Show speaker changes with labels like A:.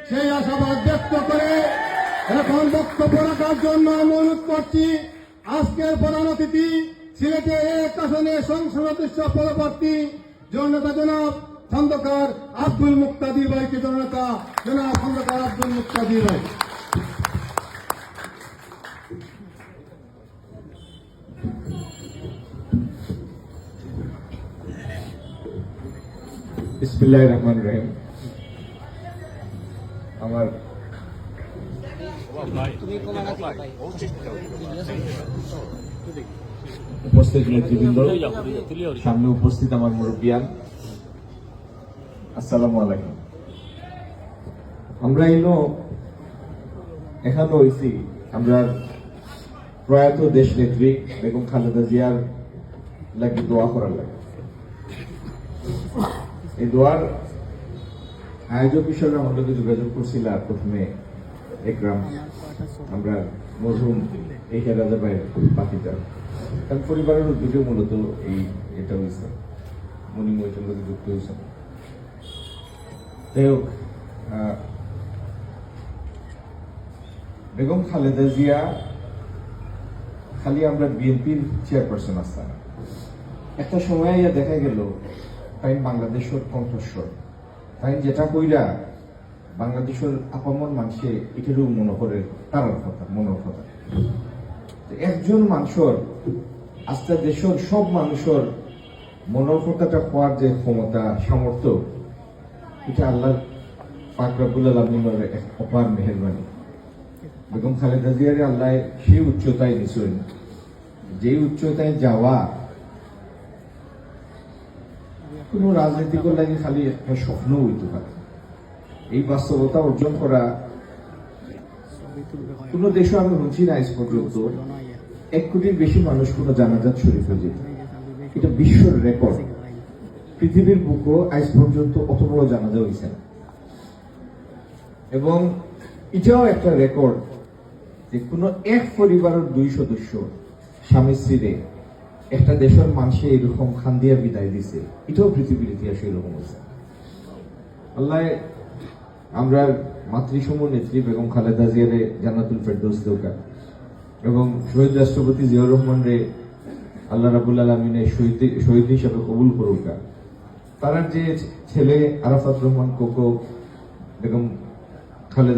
A: সেই আশাবাদ ব্যক্ত করে এখন বক্তব্য রাখার জন্য আমি অনুরোধ করছি আজকের প্রধান অতিথি সিলেটের 1 আসনে সংসদ সদস্য পদপ্রার্থী জননেতা জনাব খন্দকার আব্দুল মুক্তাদির ভাইকে জননেতা জনাব খন্দকার আব্দুল মুক্তাদির ভাই।
B: বিসমিল্লাহির রহমানির রহিম। আমার উপস্থিত নেতৃবৃন্দ, সামনে উপস্থিত আমার মুরব্বিয়ান, আসসালামু আলাইকুম। আমরা এখানে হয়েছি আমরা প্রয়াত দেশ নেত্রী বেগম খালেদা জিয়ার লাগি দোয়া করার লাগে। এই দোয়ার আয়োজক হিসেবে আমাদের যোগাযোগ করছিল প্রথমে একরাম, আমরা মরহুম এই রাজা ভাইয়ের বাতিটা তার পরিবারের উদ্যোগে মূলত এটা হয়েছে, মণিময়টার লোকে যুক্ত হয়েছে। যাই হোক, বেগম খালেদা জিয়া খালি আমরা বিএনপির চেয়ারপারসন আসতাম, একটা সময় দেখা গেল তাই বাংলাদেশের কণ্ঠস্বর, তাই যেটা কইরা বাংলাদেশের আপামর মানুষে এটারও মনে করে তার কথা মনের কথা। একজন মানুষের আস্তে দেশের সব মানুষের মনের কথাটা হওয়ার যে ক্ষমতা সামর্থ্য, এটা আল্লাহ পাক রব্বুল আলামিনের এক অপার মেহেরবানি। বেগম খালেদা জিয়ারে আল্লাহ সেই উচ্চতায় নিশ্চয়, যে উচ্চতায় যাওয়া কোন রাজনীতিকর লাগে খালি একটা স্বপ্ন হইতে পারে। এই বাস্তবতা অর্জন করা কোন দেশে আমি শুনছি না আজ পর্যন্ত 1 কোটির বেশি মানুষ কোন জানাজাত শরীফ হয়ে যেত। এটা বিশ্বের রেকর্ড। পৃথিবীর বুকও আজ পর্যন্ত অত বড় জানাজা হয়েছে না। এবং এটাও একটা রেকর্ড যে কোন এক পরিবারের 2 সদস্য স্বামী স্ত্রীরে একটা দেশের মানুষে এরকম খান দিয়া বিদায় দিছে, এটাও পৃথিবীর ইতিহাসে এরকম হয়েছে। আল্লাহ আমরা মাতৃসম নেত্রী বেগম খালেদা জিয়ারে জান্নাতুল ফেরদৌস দৌকা এবং শহীদ রাষ্ট্রপতি জিয়াউর রহমান রে আল্লাহ রাব্বুল আলামিনের শহীদ হিসাবে কবুল করুক। তার যে ছেলে আরাফাত রহমান কোকো, বেগম খালেদা